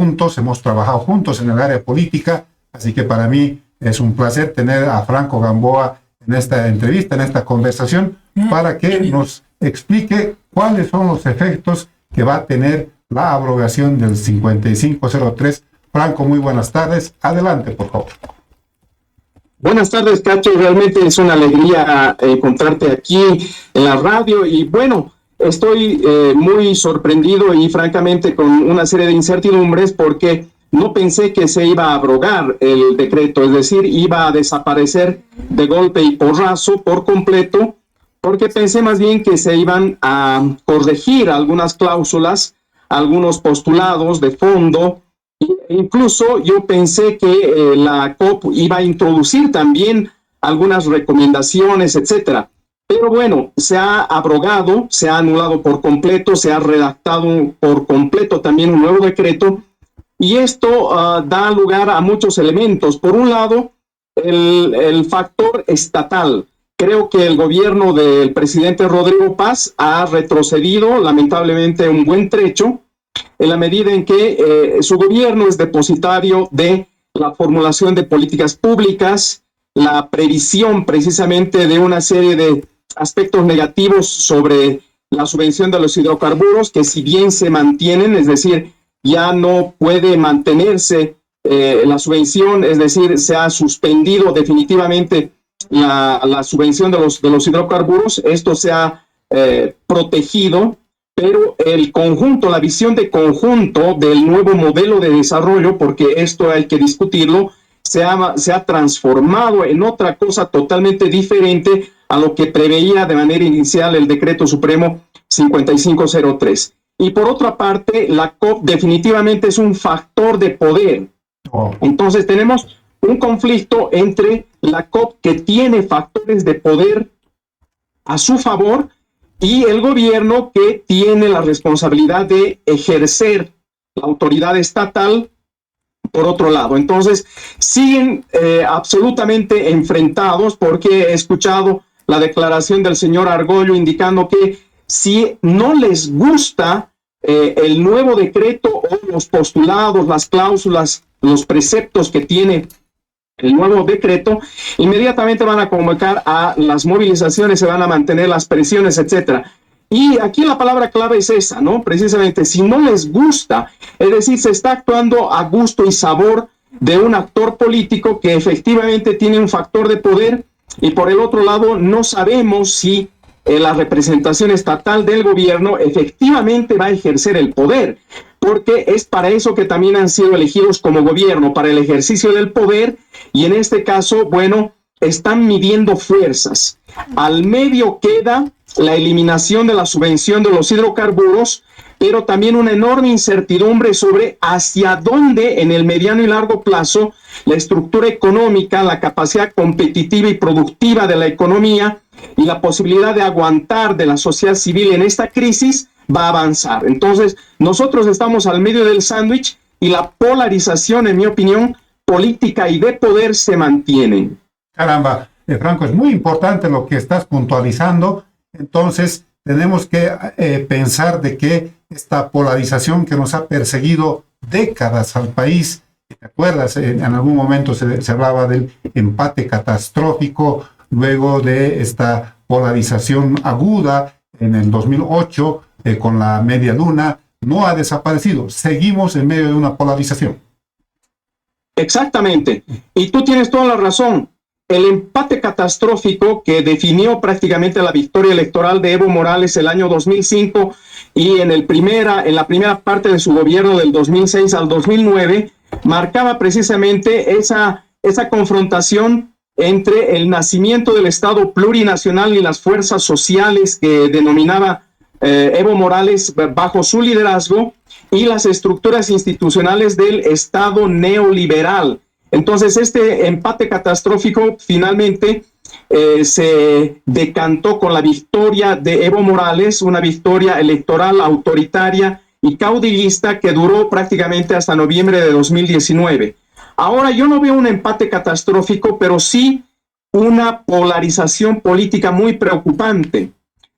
juntos, hemos trabajado juntos en el área política, así que para mí es un placer tener a Franco Gamboa en esta entrevista, en esta conversación, para que nos explique cuáles son los efectos que va a tener la abrogación del 5503. Franco, muy buenas tardes. Adelante, por favor. Buenas tardes, Cacho. Realmente es una alegría encontrarte aquí en la radio y bueno, estoy muy sorprendido y francamente con una serie de incertidumbres porque no pensé que se iba a abrogar el decreto, es decir, iba a desaparecer de golpe y porrazo por completo, porque pensé más bien que se iban a corregir algunas cláusulas, algunos postulados de fondo. Incluso yo pensé que la COP iba a introducir también algunas recomendaciones, etcétera. Pero bueno, se ha abrogado, se ha anulado por completo, se ha redactado por completo también un nuevo decreto. Y esto da lugar a muchos elementos. Por un lado, el factor estatal. Creo que el gobierno del presidente Rodrigo Paz ha retrocedido, lamentablemente, un buen trecho, en la medida en que su gobierno es depositario de la formulación de políticas públicas, la previsión precisamente de una serie de aspectos negativos sobre la subvención de los hidrocarburos, que si bien se mantienen, es decir, ya no puede mantenerse la subvención, es decir, se ha suspendido definitivamente la subvención de los hidrocarburos, esto se ha protegido, pero el conjunto, la visión de conjunto del nuevo modelo de desarrollo, porque esto hay que discutirlo, se ha transformado en otra cosa totalmente diferente a lo que preveía de manera inicial el Decreto Supremo 5503. Y por otra parte, la COP definitivamente es un factor de poder. Entonces tenemos un conflicto entre la COP, que tiene factores de poder a su favor, y el gobierno, que tiene la responsabilidad de ejercer la autoridad estatal por otro lado. Entonces siguen absolutamente enfrentados, porque he escuchado la declaración del señor Argollo indicando que si no les gusta el nuevo decreto o los postulados, las cláusulas, los preceptos que tiene el nuevo decreto, inmediatamente van a convocar a las movilizaciones, se van a mantener las presiones, etcétera. Y aquí la palabra clave es esa, ¿no? Precisamente, si no les gusta, es decir, se está actuando a gusto y sabor de un actor político que efectivamente tiene un factor de poder, y por el otro lado no sabemos si la representación estatal del gobierno efectivamente va a ejercer el poder, porque es para eso que también han sido elegidos como gobierno, para el ejercicio del poder, y en este caso, bueno, están midiendo fuerzas. Al medio queda la eliminación de la subvención de los hidrocarburos, pero también una enorme incertidumbre sobre hacia dónde en el mediano y largo plazo la estructura económica, la capacidad competitiva y productiva de la economía y la posibilidad de aguantar de la sociedad civil en esta crisis va a avanzar. Entonces, nosotros estamos al medio del sándwich y la polarización, en mi opinión, política y de poder se mantienen. Caramba, Franco, es muy importante lo que estás puntualizando. Entonces, tenemos que pensar de que esta polarización que nos ha perseguido décadas al país, ¿te acuerdas? En algún momento se hablaba del empate catastrófico, luego de esta polarización aguda en el 2008 con la media luna, no ha desaparecido. Seguimos en medio de una polarización. Exactamente. Y tú tienes toda la razón. El empate catastrófico que definió prácticamente la victoria electoral de Evo Morales el año 2005 y en la primera parte de su gobierno del 2006 al 2009 marcaba precisamente esa confrontación entre el nacimiento del Estado plurinacional y las fuerzas sociales que denominaba Evo Morales bajo su liderazgo y las estructuras institucionales del Estado neoliberal. Entonces, este empate catastrófico finalmente se decantó con la victoria de Evo Morales, una victoria electoral autoritaria y caudillista que duró prácticamente hasta noviembre de 2019. Ahora yo no veo un empate catastrófico, pero sí una polarización política muy preocupante,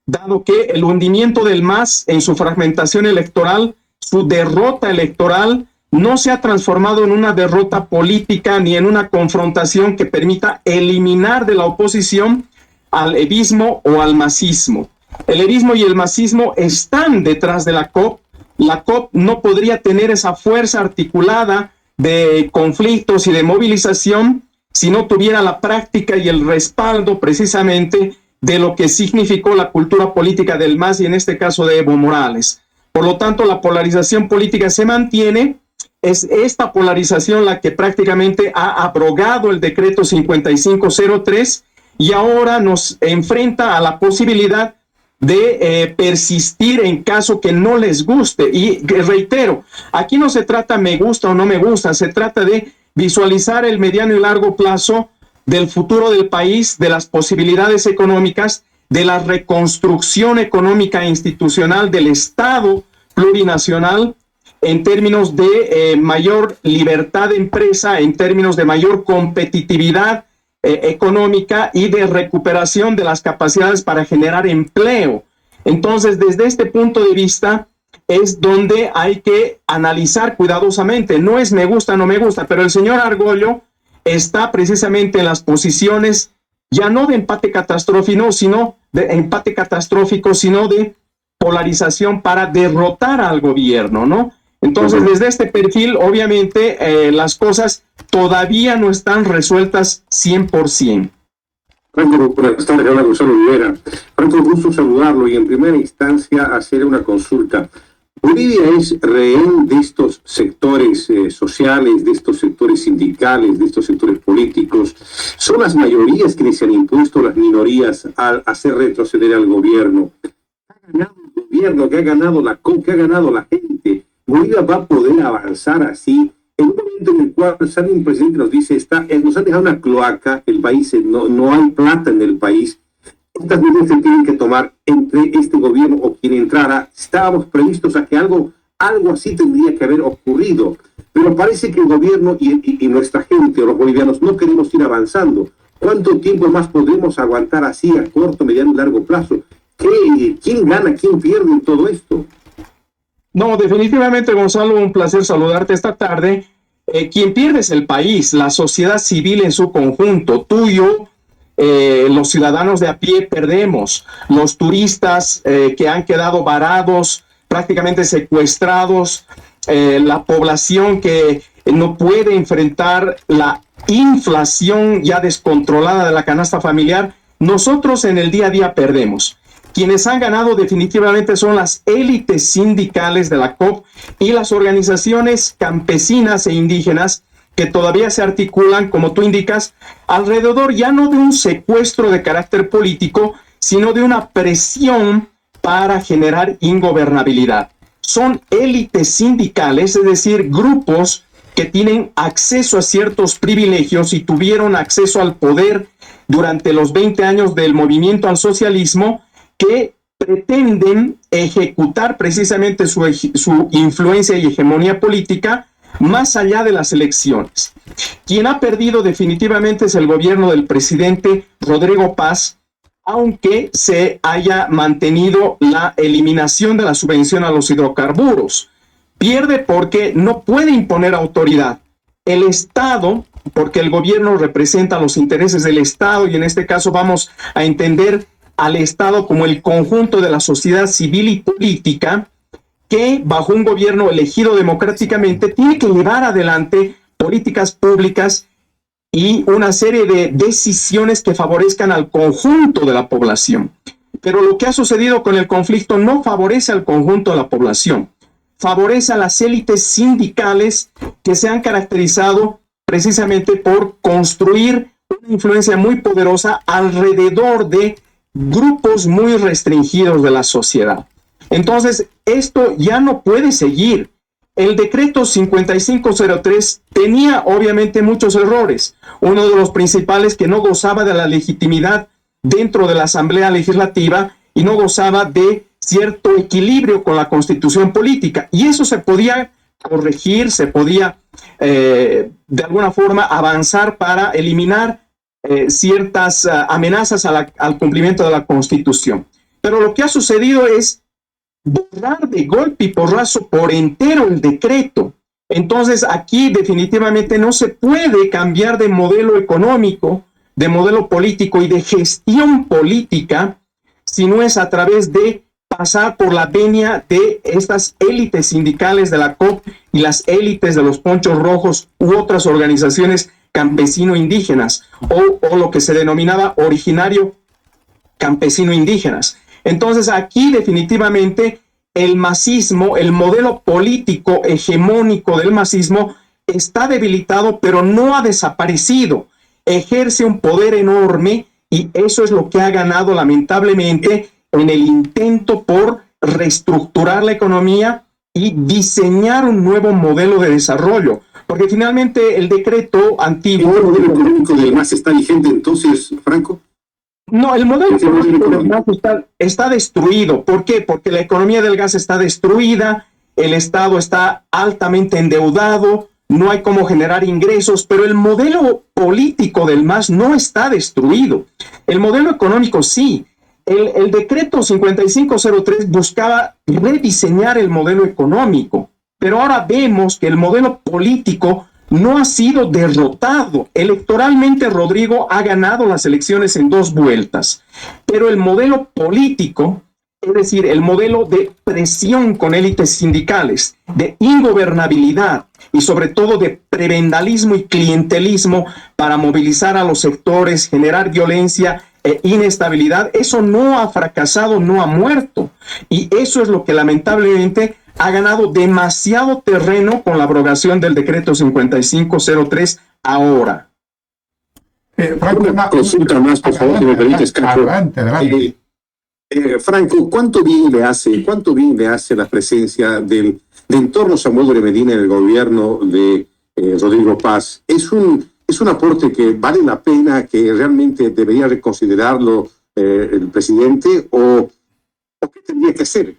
dado que el hundimiento del MAS en su fragmentación electoral, su derrota electoral no se ha transformado en una derrota política ni en una confrontación que permita eliminar de la oposición al evismo o al masismo. El evismo y el masismo están detrás de la COP. La COP no podría tener esa fuerza articulada de conflictos y de movilización si no tuviera la práctica y el respaldo precisamente de lo que significó la cultura política del MAS y en este caso de Evo Morales. Por lo tanto, la polarización política se mantiene. Es esta polarización la que prácticamente ha abrogado el decreto 5503 y ahora nos enfrenta a la posibilidad de persistir en caso que no les guste. Y reitero, aquí no se trata me gusta o no me gusta, se trata de visualizar el mediano y largo plazo del futuro del país, de las posibilidades económicas, de la reconstrucción económica e institucional del Estado plurinacional en términos de mayor libertad de empresa, en términos de mayor competitividad económica y de recuperación de las capacidades para generar empleo. Entonces, desde este punto de vista, es donde hay que analizar cuidadosamente. No es me gusta, no me gusta, pero el señor Argüello está precisamente en las posiciones ya no de empate catastrófico, sino de polarización para derrotar al gobierno, ¿no? Entonces, desde este perfil, obviamente, las cosas todavía no están resueltas 100%. Franco, buenas tardes, habla Gonzalo Olivera. Franco, gusto saludarlo y en primera instancia hacer una consulta. Bolivia es rehén de estos sectores sociales, de estos sectores sindicales, de estos sectores políticos. Son las mayorías quienes se han impuesto a las minorías al hacer retroceder al gobierno. Ha ganado el gobierno, que ha ganado la COP, que ha ganado la gente. Bolivia va a poder avanzar así en un momento en el cual sale un presidente que nos dice, nos han dejado una cloaca, el país, no hay plata en el país. Estas medidas se tienen que tomar entre este gobierno o quien entrara. Estábamos previstos a que algo así tendría que haber ocurrido, pero parece que el gobierno y nuestra gente o los bolivianos no queremos ir avanzando. ¿Cuánto tiempo más podremos aguantar así a corto, mediano y largo plazo? ¿Quién gana, quién pierde en todo esto? No, definitivamente, Gonzalo, un placer saludarte esta tarde. Quien pierde es el país, la sociedad civil en su conjunto. Tú y yo, los ciudadanos de a pie perdemos. Los turistas que han quedado varados, prácticamente secuestrados, la población que no puede enfrentar la inflación ya descontrolada de la canasta familiar. Nosotros en el día a día perdemos. Quienes han ganado definitivamente son las élites sindicales de la COP y las organizaciones campesinas e indígenas que todavía se articulan, como tú indicas, alrededor ya no de un secuestro de carácter político, sino de una presión para generar ingobernabilidad. Son élites sindicales, es decir, grupos que tienen acceso a ciertos privilegios y tuvieron acceso al poder durante los 20 años del movimiento al socialismo, que pretenden ejecutar precisamente su influencia y hegemonía política más allá de las elecciones. Quien ha perdido definitivamente es el gobierno del presidente Rodrigo Paz, aunque se haya mantenido la eliminación de la subvención a los hidrocarburos. Pierde porque no puede imponer autoridad. El Estado, porque el gobierno representa los intereses del Estado, y en este caso vamos a entender al Estado como el conjunto de la sociedad civil y política, que bajo un gobierno elegido democráticamente tiene que llevar adelante políticas públicas y una serie de decisiones que favorezcan al conjunto de la población. Pero lo que ha sucedido con el conflicto no favorece al conjunto de la población, favorece a las élites sindicales que se han caracterizado precisamente por construir una influencia muy poderosa alrededor de grupos muy restringidos de la sociedad. Entonces, esto ya no puede seguir. El decreto 5503 tenía obviamente muchos errores. Uno de los principales, que no gozaba de la legitimidad dentro de la Asamblea Legislativa y no gozaba de cierto equilibrio con la Constitución política. Y eso se podía corregir, se podía de alguna forma avanzar para eliminar ciertas amenazas al cumplimiento de la Constitución. Pero lo que ha sucedido es borrar de golpe y porrazo por entero el decreto. Entonces, aquí definitivamente no se puede cambiar de modelo económico, de modelo político y de gestión política si no es a través de pasar por la venia de estas élites sindicales de la COP y las élites de los Ponchos Rojos u otras organizaciones campesino-indígenas o lo que se denominaba originario campesino-indígenas. Entonces aquí definitivamente el masismo, el modelo político hegemónico del masismo está debilitado, pero no ha desaparecido. Ejerce un poder enorme y eso es lo que ha ganado lamentablemente en el intento por reestructurar la economía y diseñar un nuevo modelo de desarrollo. Porque finalmente el decreto antiguo... ¿El modelo económico del MAS está vigente entonces, Franco? No, el modelo económico del gas está destruido. ¿Por qué? Porque la economía del gas está destruida, el Estado está altamente endeudado, no hay cómo generar ingresos, pero el modelo político del MAS no está destruido. El modelo económico sí. El decreto 5503 buscaba rediseñar el modelo económico, pero ahora vemos que el modelo político no ha sido derrotado. Electoralmente Rodrigo ha ganado las elecciones en 2 vueltas, pero el modelo político, es decir, el modelo de presión con élites sindicales, de ingobernabilidad y sobre todo de prebendalismo y clientelismo para movilizar a los sectores, generar violencia e inestabilidad, eso no ha fracasado, no ha muerto. Y eso es lo que lamentablemente ha ganado demasiado terreno con la abrogación del decreto 5503 ahora. Franco, una consulta más, por favor, si me permites, Cacho. Adelante. Franco, ¿cuánto bien le hace la presencia del entorno Samuel Doria Medina en el gobierno de Rodrigo Paz? ¿Es un aporte que vale la pena, que realmente debería reconsiderarlo el presidente, o qué tendría que hacer?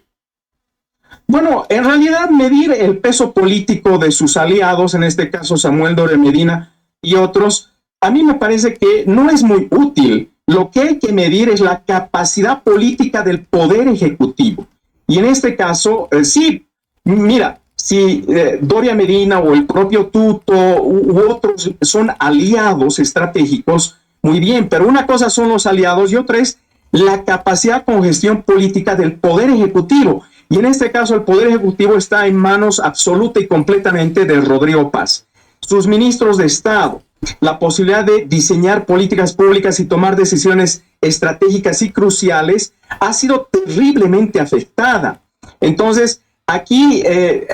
Bueno, en realidad medir el peso político de sus aliados, en este caso Samuel Doria Medina y otros, a mí me parece que no es muy útil. Lo que hay que medir es la capacidad política del poder ejecutivo. Y en este caso, sí, mira, si Doria Medina o el propio Tuto u otros son aliados estratégicos, muy bien, pero una cosa son los aliados y otra es la capacidad con gestión política del poder ejecutivo. Y en este caso el poder ejecutivo está en manos absoluta y completamente de Rodrigo Paz. Sus ministros de Estado, la posibilidad de diseñar políticas públicas y tomar decisiones estratégicas y cruciales ha sido terriblemente afectada. Entonces, aquí,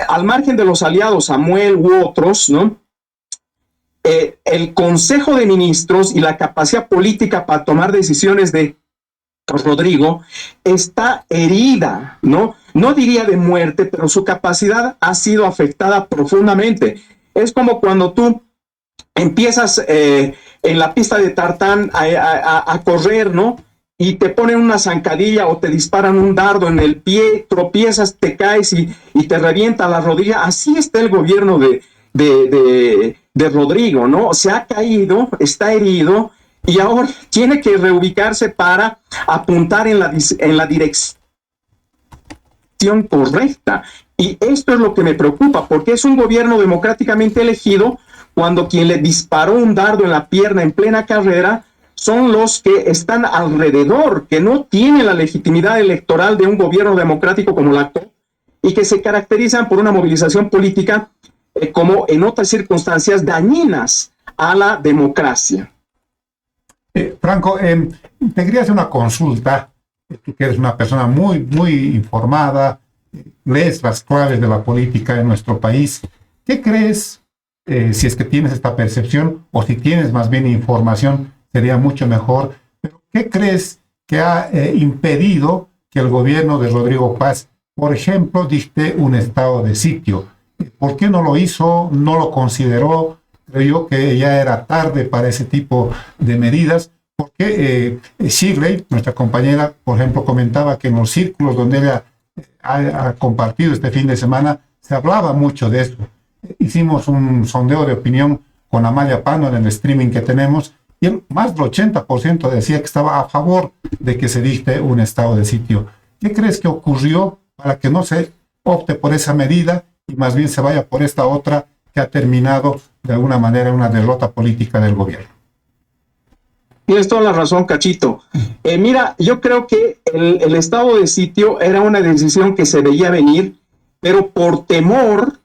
al margen de los aliados, Samuel u otros, ¿no? El Consejo de Ministros y la capacidad política para tomar decisiones de Rodrigo está herida, ¿no? No diría de muerte, pero su capacidad ha sido afectada profundamente. Es como cuando tú empiezas en la pista de tartán a correr, ¿no? Y te ponen una zancadilla o te disparan un dardo en el pie, tropiezas, te caes y te revienta la rodilla. Así está el gobierno de Rodrigo, ¿no? Se ha caído, está herido y ahora tiene que reubicarse para apuntar en la dirección correcta. Y esto es lo que me preocupa, porque es un gobierno democráticamente elegido cuando quien le disparó un dardo en la pierna en plena carrera son los que están alrededor, que no tienen la legitimidad electoral de un gobierno democrático como la COP y que se caracterizan por una movilización política como en otras circunstancias dañinas a la democracia. Franco, te quería hacer una consulta. Tú que eres una persona muy informada, lees las claves de la política en nuestro país. ¿Qué crees, si es que tienes esta percepción, o si tienes más bien información, sería mucho mejor, pero qué crees que ha impedido que el gobierno de Rodrigo Paz, por ejemplo, dicte un estado de sitio? ¿Por qué no lo hizo? ¿No lo consideró? Creo yo que ya era tarde para ese tipo de medidas, porque Shirley, nuestra compañera, por ejemplo, comentaba que en los círculos donde ella ha compartido este fin de semana, se hablaba mucho de esto. Hicimos un sondeo de opinión con Amalia Pano en el streaming que tenemos, y más del 80% decía que estaba a favor de que se dicte un estado de sitio. ¿Qué crees que ocurrió para que no se opte por esa medida y más bien se vaya por esta otra que ha terminado de alguna manera una derrota política del gobierno. Tienes toda la razón, Cachito. Mira, yo creo que el estado de sitio era una decisión que se veía venir, pero por temor,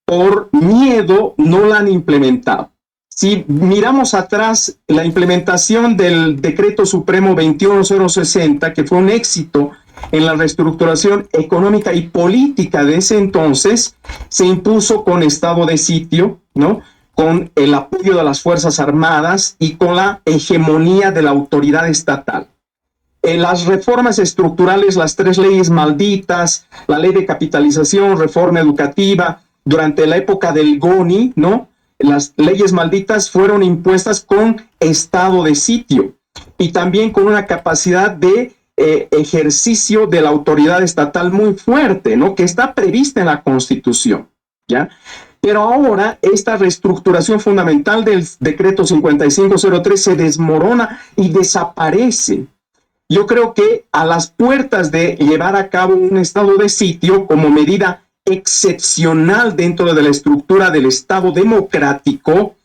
por miedo, no la han implementado. Si miramos atrás, la implementación del Decreto Supremo 21060, que fue un éxito en la reestructuración económica y política de ese entonces, se impuso con estado de sitio, ¿no?, con el apoyo de las Fuerzas Armadas y con la hegemonía de la autoridad estatal. En las reformas estructurales, las 3 leyes malditas, la ley de capitalización, reforma educativa, durante la época del GONI, ¿no?, las leyes malditas fueron impuestas con estado de sitio y también con una capacidad de ejercicio de la autoridad estatal muy fuerte, ¿no?, que está prevista en la Constitución, ¿ya? Pero ahora esta reestructuración fundamental del decreto 5503 se desmorona y desaparece. Yo creo que a las puertas de llevar a cabo un estado de sitio como medida excepcional dentro de la estructura del Estado democrático,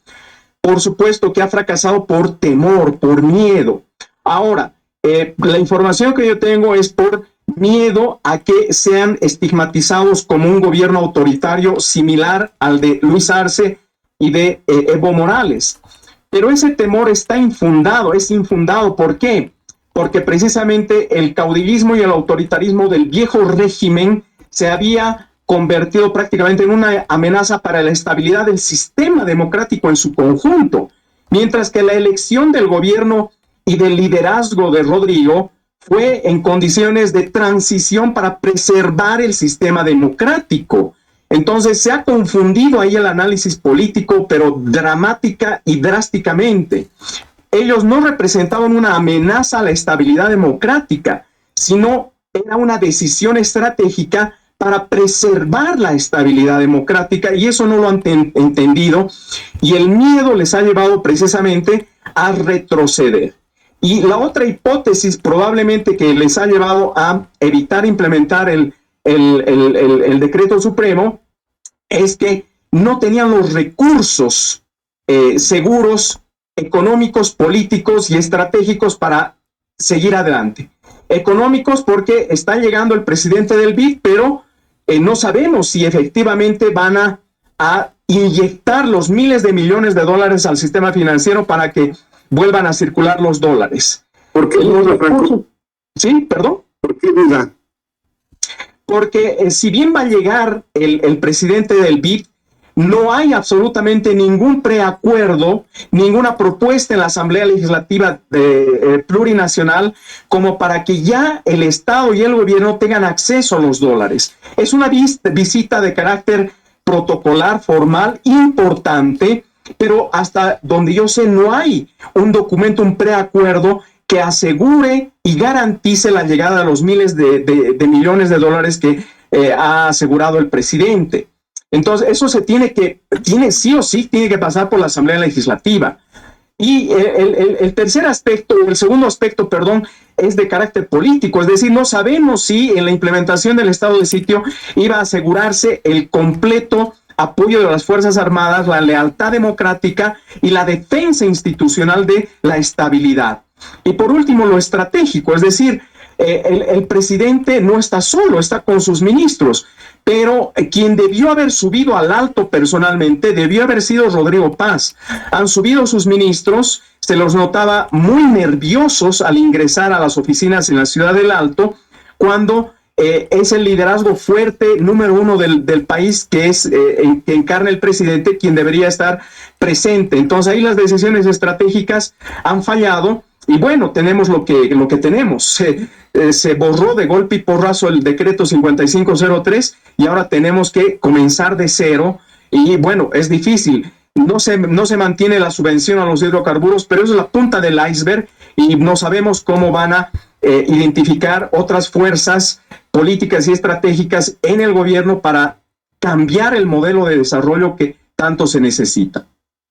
por supuesto que ha fracasado por temor, por miedo. Ahora, la información que yo tengo es por miedo a que sean estigmatizados como un gobierno autoritario similar al de Luis Arce y de Evo Morales. Pero ese temor está infundado, es infundado. ¿Por qué? Porque precisamente el caudillismo y el autoritarismo del viejo régimen se había convertido prácticamente en una amenaza para la estabilidad del sistema democrático en su conjunto, mientras que la elección del gobierno y del liderazgo de Rodrigo fue en condiciones de transición para preservar el sistema democrático. Entonces se ha confundido ahí el análisis político, pero dramática y drásticamente. Ellos no representaban una amenaza a la estabilidad democrática, sino era una decisión estratégica para preservar la estabilidad democrática, y eso no lo han entendido, y el miedo les ha llevado precisamente a retroceder. Y la otra hipótesis probablemente que les ha llevado a evitar implementar el decreto supremo es que no tenían los recursos seguros, económicos, políticos y estratégicos para seguir adelante. Económicos porque está llegando el presidente del BID, pero no sabemos si efectivamente van a inyectar los miles de millones de dólares al sistema financiero para que vuelvan a circular los dólares. ¿Por qué duda, Franco? Sí, perdón. ¿Por qué duda? Porque si bien va a llegar el presidente del BID, no hay absolutamente ningún preacuerdo, ninguna propuesta en la Asamblea Legislativa plurinacional como para que ya el Estado y el gobierno tengan acceso a los dólares. Es una visita de carácter protocolar, formal, importante, pero hasta donde yo sé no hay un documento, un preacuerdo que asegure y garantice la llegada de los miles de millones de dólares que ha asegurado el presidente. Entonces, eso sí o sí tiene que pasar por la Asamblea Legislativa. Y el segundo aspecto, es de carácter político, es decir, no sabemos si en la implementación del estado de sitio iba a asegurarse el completo apoyo de las Fuerzas Armadas, la lealtad democrática y la defensa institucional de la estabilidad. Y por último, lo estratégico, es decir, el presidente no está solo, está con sus ministros, pero quien debió haber subido al alto personalmente debió haber sido Rodrigo Paz. Han subido sus ministros, se los notaba muy nerviosos al ingresar a las oficinas en la Ciudad del Alto, cuando es el liderazgo fuerte número uno del país que encarna el presidente, quien debería estar presente. Entonces ahí las decisiones estratégicas han fallado. Y bueno, tenemos lo que tenemos. Se borró de golpe y porrazo el decreto 5503 y ahora tenemos que comenzar de cero. Y bueno, es difícil. No se mantiene la subvención a los hidrocarburos, pero eso es la punta del iceberg y no sabemos cómo van a identificar otras fuerzas políticas y estratégicas en el gobierno para cambiar el modelo de desarrollo que tanto se necesita.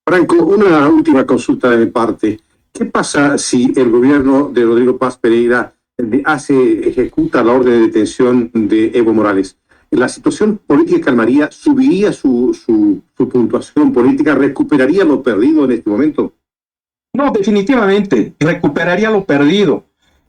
Franco, una última consulta de mi parte. ¿Qué pasa si el gobierno de Rodrigo Paz Pereira ejecuta la orden de detención de Evo Morales? la situación política calmaría, subiría su puntuación política, recuperaría lo perdido en este momento. No, definitivamente, recuperaría lo perdido.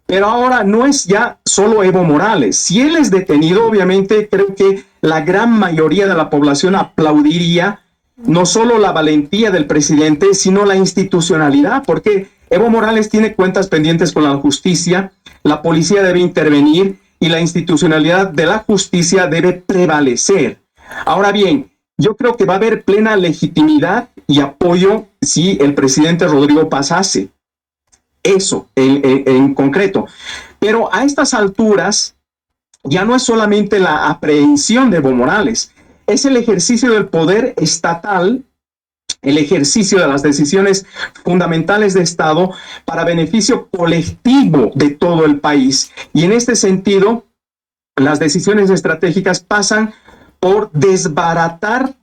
Pero ahora no es ya solo Evo Morales. Si él es detenido, obviamente creo que la gran mayoría de la población aplaudiría no solo la valentía del presidente, sino la institucionalidad, porque Evo Morales tiene cuentas pendientes con la justicia, la policía debe intervenir y la institucionalidad de la justicia debe prevalecer. Ahora bien, yo creo que va a haber plena legitimidad y apoyo si el presidente Rodrigo Paz hace eso en concreto. Pero a estas alturas ya no es solamente la aprehensión de Evo Morales, es el ejercicio del poder estatal, el ejercicio de las decisiones fundamentales de Estado para beneficio colectivo de todo el país. Y en este sentido, las decisiones estratégicas pasan por desbaratar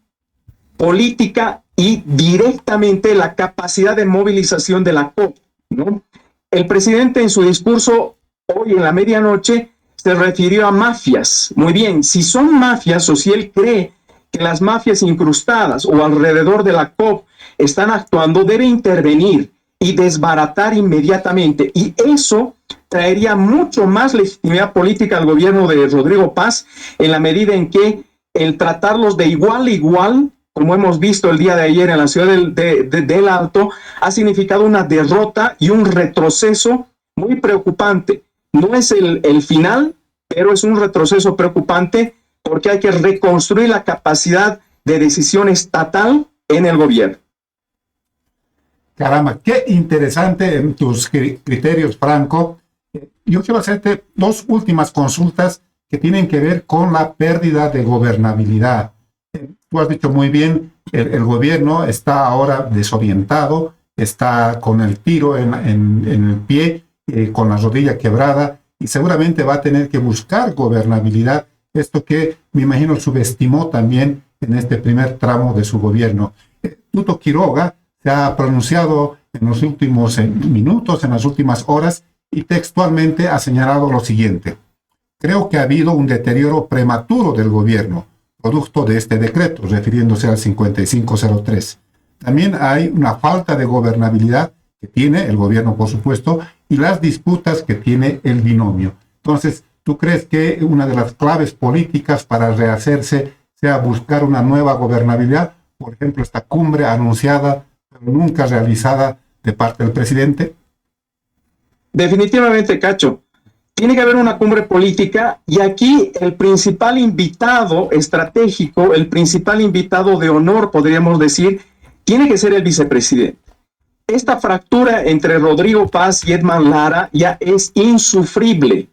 política y directamente la capacidad de movilización de la COP, ¿no? El presidente en su discurso hoy en la medianoche se refirió a mafias. Muy bien, si son mafias o si él cree que las mafias incrustadas o alrededor de la COP están actuando, debe intervenir y desbaratar inmediatamente. Y eso traería mucho más legitimidad política al gobierno de Rodrigo Paz en la medida en que el tratarlos de igual a igual, como hemos visto el día de ayer en la ciudad del Alto, ha significado una derrota y un retroceso muy preocupante. No es el final, pero es un retroceso preocupante porque hay que reconstruir la capacidad de decisión estatal en el gobierno. Caramba, qué interesante en tus criterios, Franco. Yo quiero hacerte dos últimas consultas que tienen que ver con la pérdida de gobernabilidad. Tú has dicho muy bien, el gobierno está ahora desorientado, está con el tiro en el pie, con la rodilla quebrada, y seguramente va a tener que buscar gobernabilidad, esto que me imagino subestimó también en este primer tramo de su gobierno. Tuto Quiroga se ha pronunciado en los últimos minutos, en las últimas horas, y textualmente ha señalado lo siguiente: creo que ha habido un deterioro prematuro del gobierno, producto de este decreto, refiriéndose al 5503. También hay una falta de gobernabilidad que tiene el gobierno, por supuesto, y las disputas que tiene el binomio. Entonces, ¿tú crees que una de las claves políticas para rehacerse sea buscar una nueva gobernabilidad? Por ejemplo, esta cumbre anunciada, pero nunca realizada de parte del presidente. Definitivamente, Cacho. Tiene que haber una cumbre política y aquí el principal invitado estratégico, el principal invitado de honor, podríamos decir, tiene que ser el vicepresidente. Esta fractura entre Rodrigo Paz y Edman Lara ya es insufrible,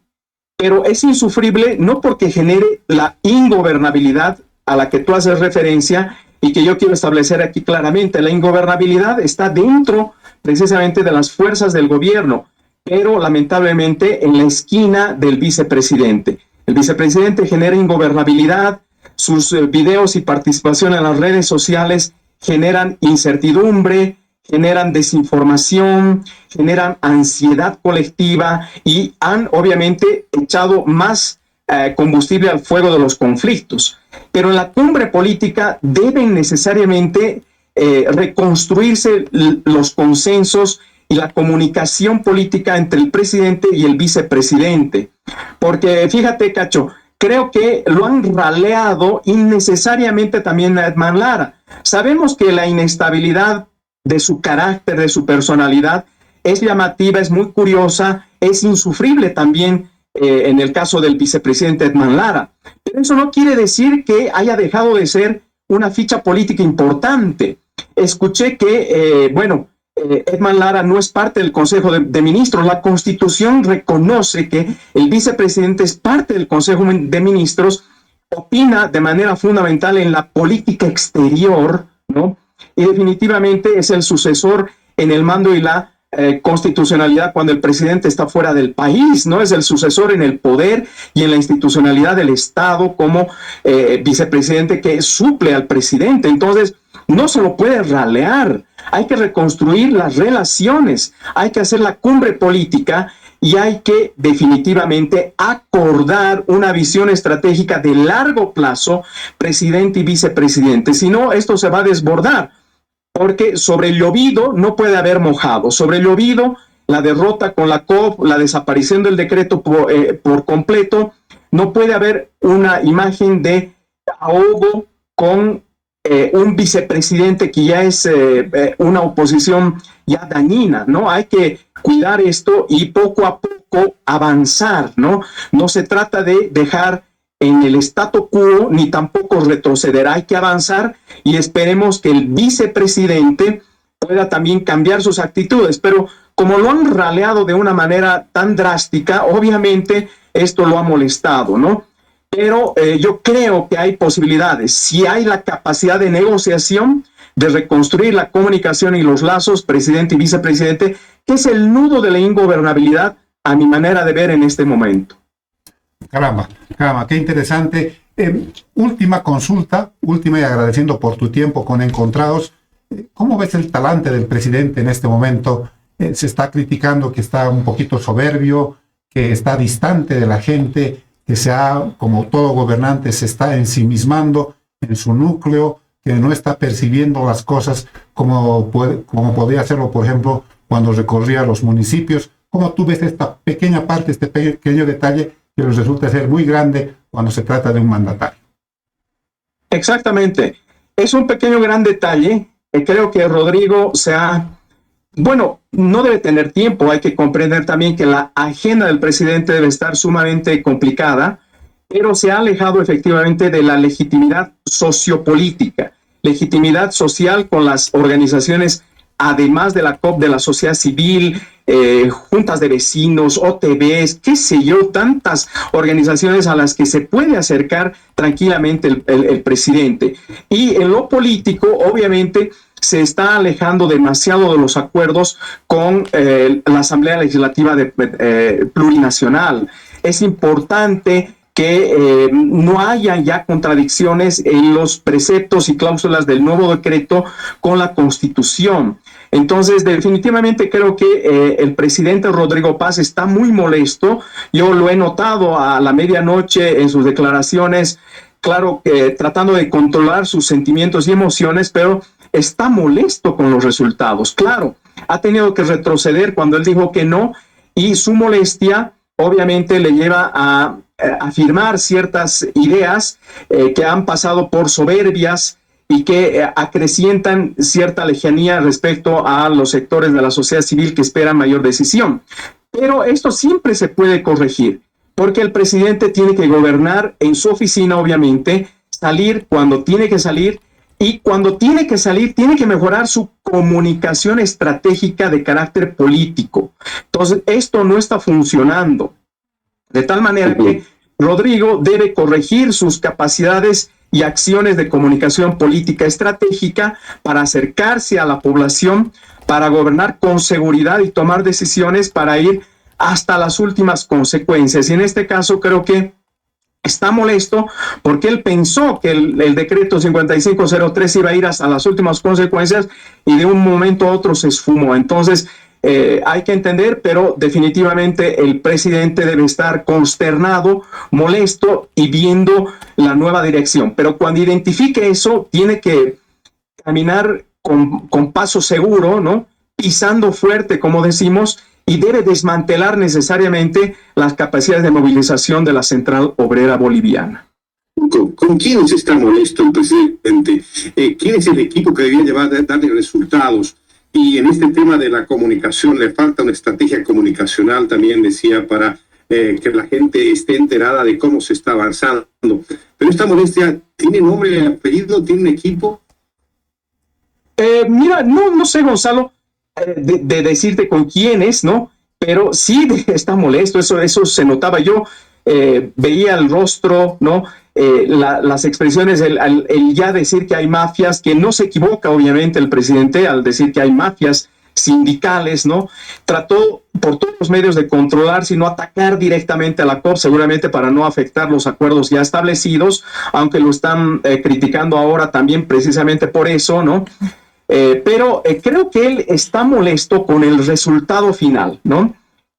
pero es insufrible no porque genere la ingobernabilidad a la que tú haces referencia y que yo quiero establecer aquí claramente. La ingobernabilidad está dentro precisamente de las fuerzas del gobierno, pero lamentablemente en la esquina del vicepresidente. El vicepresidente genera ingobernabilidad, sus videos y participación en las redes sociales generan incertidumbre, generan desinformación, generan ansiedad colectiva y han obviamente echado más combustible al fuego de los conflictos. Pero en la cumbre política deben necesariamente reconstruirse los consensos y la comunicación política entre el presidente y el vicepresidente. Porque fíjate, Cacho, creo que lo han raleado innecesariamente también a Edman Lara. Sabemos que la inestabilidad de su carácter, de su personalidad, es llamativa, es muy curiosa, es insufrible también en el caso del vicepresidente Edman Lara. Pero eso no quiere decir que haya dejado de ser una ficha política importante. Escuché que, Edman Lara no es parte del Consejo de Ministros. La Constitución reconoce que el vicepresidente es parte del Consejo de Ministros, opina de manera fundamental en la política exterior, ¿no? Y definitivamente es el sucesor en el mando y la constitucionalidad cuando el presidente está fuera del país, ¿no? Es el sucesor en el poder y en la institucionalidad del Estado como vicepresidente que suple al presidente. Entonces, no se lo puede ralear. Hay que reconstruir las relaciones, hay que hacer la cumbre política y hay que definitivamente acordar una visión estratégica de largo plazo, presidente y vicepresidente. Si no, esto se va a desbordar, porque sobre el llovido no puede haber mojado. Sobre el llovido, la derrota con la COP, la desaparición del decreto por completo, no puede haber una imagen de ahogo con un vicepresidente que ya es una oposición ya dañina, ¿no? Hay que cuidar esto y poco a poco avanzar, ¿no? No se trata de dejar en el statu quo ni tampoco retroceder, hay que avanzar y esperemos que el vicepresidente pueda también cambiar sus actitudes, pero como lo han raleado de una manera tan drástica, obviamente esto lo ha molestado, ¿no? Pero yo creo que hay posibilidades. Si hay la capacidad de negociación, de reconstruir la comunicación y los lazos, presidente y vicepresidente, que es el nudo de la ingobernabilidad, a mi manera de ver en este momento. Caramba, qué interesante. Última consulta, última y agradeciendo por tu tiempo con Encontrados. ¿Cómo ves el talante del presidente en este momento? Se está criticando que está un poquito soberbio, que está distante de la gente, que como todo gobernante, se está ensimismando en su núcleo, que no está percibiendo las cosas como podría hacerlo, por ejemplo, cuando recorría los municipios. ¿Cómo tú ves esta pequeña parte, este pequeño detalle que les resulta ser muy grande cuando se trata de un mandatario? Exactamente. Es un pequeño gran detalle. Creo que Rodrigo no debe tener tiempo. Hay que comprender también que la agenda del presidente debe estar sumamente complicada, pero se ha alejado efectivamente de la legitimidad sociopolítica, legitimidad social con las organizaciones, además de la COP, de la sociedad civil, juntas de vecinos, OTBs, qué sé yo, tantas organizaciones a las que se puede acercar tranquilamente el presidente. Y en lo político, obviamente, se está alejando demasiado de los acuerdos con la Asamblea Legislativa Plurinacional. Es importante que no haya ya contradicciones en los preceptos y cláusulas del nuevo decreto con la Constitución. Entonces, definitivamente creo que el presidente Rodrigo Paz está muy molesto. Yo lo he notado a la medianoche en sus declaraciones, claro, tratando de controlar sus sentimientos y emociones, pero está molesto con los resultados. Claro, ha tenido que retroceder cuando él dijo que no, y su molestia obviamente le lleva a afirmar ciertas ideas que han pasado por soberbias y que acrecientan cierta lejanía respecto a los sectores de la sociedad civil que esperan mayor decisión. Pero esto siempre se puede corregir, porque el presidente tiene que gobernar en su oficina, obviamente, salir cuando tiene que salir, y cuando tiene que salir, tiene que mejorar su comunicación estratégica de carácter político. Entonces, esto no está funcionando. De tal manera que Rodrigo debe corregir sus capacidades y acciones de comunicación política estratégica para acercarse a la población, para gobernar con seguridad y tomar decisiones para ir hasta las últimas consecuencias. Y en este caso creo que está molesto porque él pensó que el decreto 5503 iba a ir hasta las últimas consecuencias y de un momento a otro se esfumó. Entonces, hay que entender, pero definitivamente el presidente debe estar consternado, molesto y viendo la nueva dirección. Pero cuando identifique eso, tiene que caminar con paso seguro, ¿no? Pisando fuerte, como decimos, y debe desmantelar necesariamente las capacidades de movilización de la Central Obrera Boliviana. ¿Con quiénes está molesto el presidente? ¿Quién es el equipo que debía darle resultados? Y en este tema de la comunicación, le falta una estrategia comunicacional, también decía, para que la gente esté enterada de cómo se está avanzando. Pero esta molestia, ¿tiene nombre y apellido? ¿Tiene un equipo? Mira, no sé, Gonzalo, de decirte con quiénes, ¿no? Pero sí está molesto, eso se notaba. Yo veía el rostro, ¿no? Las expresiones, el ya decir que hay mafias, que no se equivoca obviamente el presidente al decir que hay mafias sindicales, ¿no? Trató por todos los medios de controlar, sino atacar directamente a la COP, seguramente para no afectar los acuerdos ya establecidos, aunque lo están criticando ahora también precisamente por eso, ¿no? Pero creo que él está molesto con el resultado final, ¿no?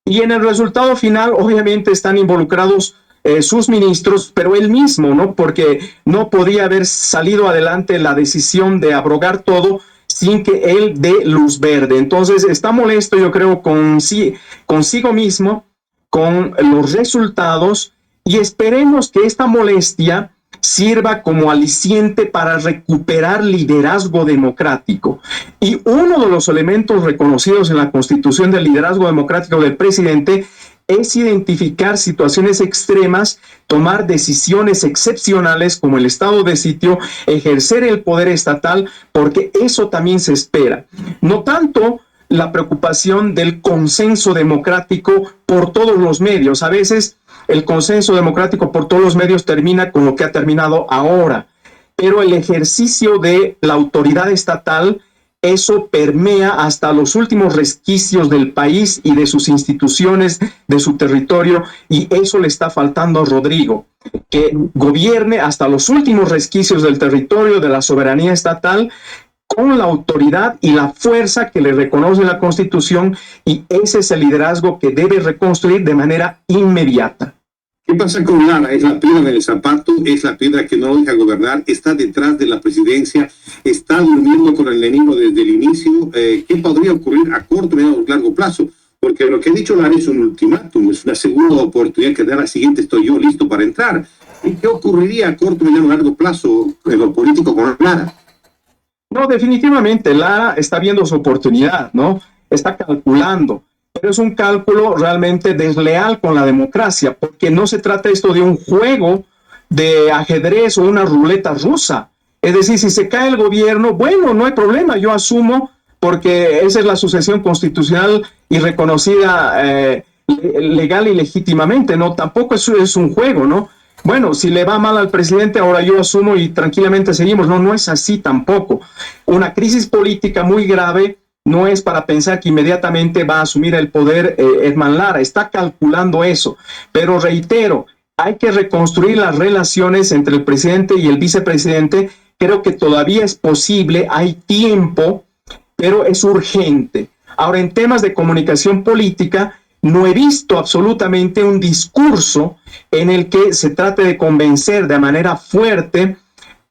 Y en el resultado final, obviamente, están involucrados sus ministros, pero él mismo, ¿no? Porque no podía haber salido adelante la decisión de abrogar todo sin que él dé luz verde. Entonces, está molesto, yo creo, consigo mismo, con los resultados, y esperemos que esta molestia sirva como aliciente para recuperar liderazgo democrático. Y uno de los elementos reconocidos en la Constitución del liderazgo democrático del presidente es identificar situaciones extremas, tomar decisiones excepcionales como el estado de sitio, ejercer el poder estatal, porque eso también se espera. No tanto la preocupación del consenso democrático por todos los medios. A veces el consenso democrático por todos los medios termina con lo que ha terminado ahora, pero el ejercicio de la autoridad estatal, eso permea hasta los últimos resquicios del país y de sus instituciones, de su territorio, y eso le está faltando a Rodrigo, que gobierne hasta los últimos resquicios del territorio, de la soberanía estatal, con la autoridad y la fuerza que le reconoce la Constitución, y ese es el liderazgo que debe reconstruir de manera inmediata. ¿Qué pasa con Lara? Es la piedra del zapato, es la piedra que no lo deja gobernar, está detrás de la presidencia, está durmiendo con el enemigo desde el inicio. ¿Qué podría ocurrir a corto, mediano o largo plazo? Porque lo que ha dicho Lara es un ultimátum, es una segunda oportunidad que da la siguiente, estoy yo listo para entrar. ¿Y qué ocurriría a corto, mediano o largo plazo en lo político con Lara? No, definitivamente Lara está viendo su oportunidad, ¿no? Está calculando. Pero es un cálculo realmente desleal con la democracia, porque no se trata esto de un juego de ajedrez o una ruleta rusa. Es decir, si se cae el gobierno, bueno, no hay problema, yo asumo, porque esa es la sucesión constitucional y reconocida legal y legítimamente, ¿no? Tampoco eso es un juego, ¿no? Bueno, si le va mal al presidente, ahora yo asumo y tranquilamente seguimos. No, no es así tampoco. Una crisis política muy grave no es para pensar que inmediatamente va a asumir el poder Edman Lara, está calculando eso. Pero reitero, hay que reconstruir las relaciones entre el presidente y el vicepresidente. Creo que todavía es posible, hay tiempo, pero es urgente. Ahora, en temas de comunicación política, no he visto absolutamente un discurso en el que se trate de convencer de manera fuerte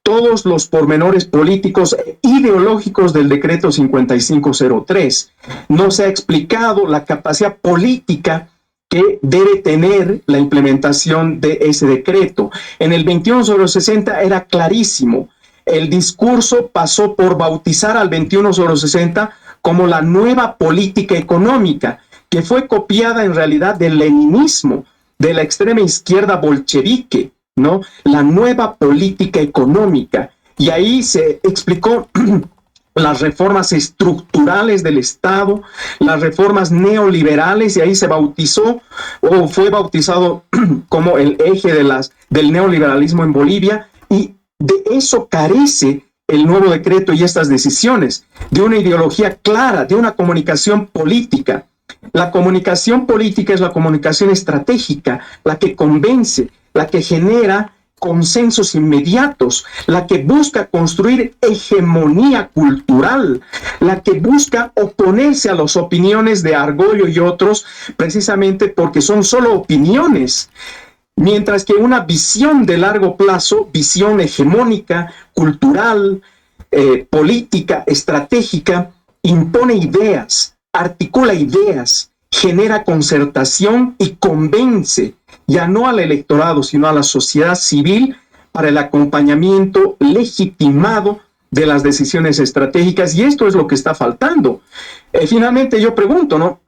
todos los pormenores políticos e ideológicos del decreto 5503. No se ha explicado la capacidad política que debe tener la implementación de ese decreto. En el 21/60 era clarísimo. El discurso pasó por bautizar al 21/60 como la nueva política económica, que fue copiada en realidad del leninismo, de la extrema izquierda bolchevique, ¿no? La nueva política económica. Y ahí se explicó las reformas estructurales del Estado, las reformas neoliberales, y ahí se bautizó o fue bautizado como el eje del neoliberalismo en Bolivia, y de eso carece el nuevo decreto y estas decisiones, de una ideología clara, de una comunicación política. La comunicación política es la comunicación estratégica, la que convence, la que genera consensos inmediatos, la que busca construir hegemonía cultural, la que busca oponerse a las opiniones de Argollo y otros, precisamente porque son solo opiniones. Mientras que una visión de largo plazo, visión hegemónica, cultural, política, estratégica, impone ideas, articula ideas, genera concertación y convence, ya no al electorado, sino a la sociedad civil, para el acompañamiento legitimado de las decisiones estratégicas, y esto es lo que está faltando. Finalmente yo pregunto, ¿no?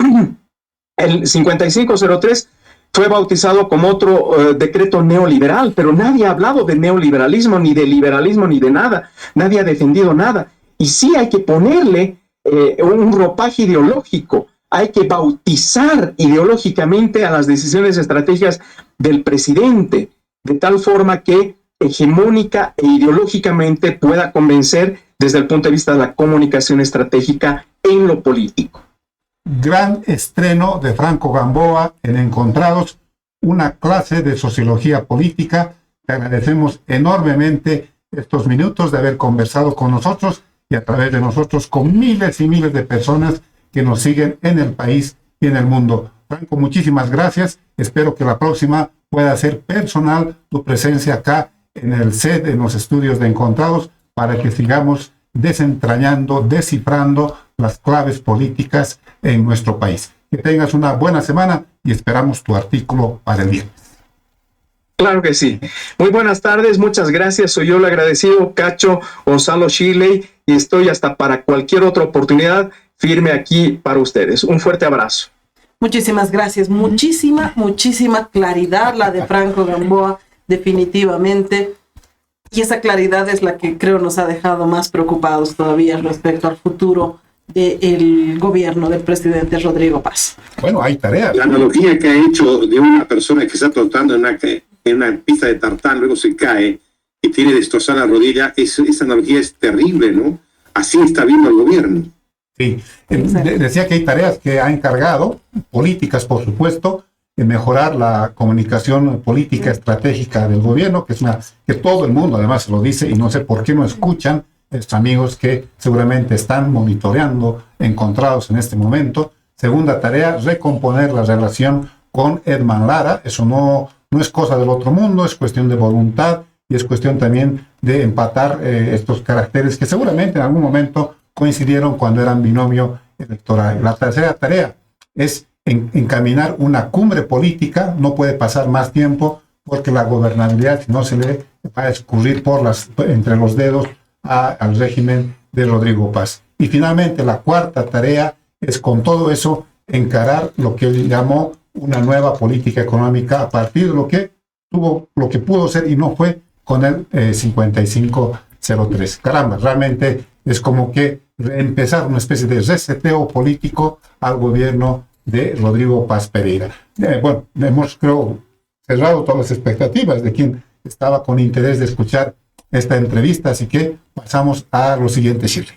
El 5503 fue bautizado como otro decreto neoliberal, pero nadie ha hablado de neoliberalismo, ni de liberalismo, ni de nada. Nadie ha defendido nada. Y sí hay que ponerle un ropaje ideológico. Hay que bautizar ideológicamente a las decisiones estratégicas del presidente, de tal forma que hegemónica e ideológicamente pueda convencer desde el punto de vista de la comunicación estratégica en lo político. Gran estreno de Franco Gamboa en Encontrados, una clase de sociología política. Te agradecemos enormemente estos minutos de haber conversado con nosotros y a través de nosotros con miles y miles de personas que nos siguen en el país y en el mundo. Franco, muchísimas gracias. Espero que la próxima pueda ser personal tu presencia acá en el set, en los estudios de Encontrados, para que sigamos desentrañando, descifrando las claves políticas en nuestro país. Que tengas una buena semana y esperamos tu artículo para el viernes. Claro que sí. Muy buenas tardes, muchas gracias. Soy yo el agradecido, Cacho Gonzalo Shirley, y estoy hasta para cualquier otra oportunidad firme aquí para ustedes. Un fuerte abrazo. Muchísimas gracias. Muchísima claridad la de Franco Gamboa, definitivamente. Y esa claridad es la que creo nos ha dejado más preocupados todavía respecto al futuro del gobierno del presidente Rodrigo Paz. Bueno, hay tareas. La analogía que ha hecho de una persona que está trotando en una pista de tartán, luego se cae y tiene destrozada la rodilla, esa analogía es terrible, ¿no? Así está viendo el gobierno. Sí, decía que hay tareas que ha encargado, políticas por supuesto, en mejorar la comunicación política estratégica del gobierno, que todo el mundo además se lo dice y no sé por qué no escuchan estos amigos que seguramente están monitoreando Encontrados en este momento. Segunda tarea, recomponer la relación con Edman Lara. Eso no es cosa del otro mundo, es cuestión de voluntad y es cuestión también de empatar estos caracteres que seguramente en algún momento coincidieron cuando eran binomio electoral. La tercera tarea es encaminar una cumbre política. No puede pasar más tiempo porque la gobernabilidad no se le va a escurrir entre los dedos al régimen de Rodrigo Paz. Y finalmente la cuarta tarea es con todo eso encarar lo que él llamó una nueva política económica a partir de lo que pudo ser y no fue con el 5503. Caramba, realmente es como que empezar una especie de reseteo político al gobierno de Rodrigo Paz Pereira. Bueno, hemos, creo, cerrado todas las expectativas de quien estaba con interés de escuchar esta entrevista, así que pasamos a lo siguiente, Shirley.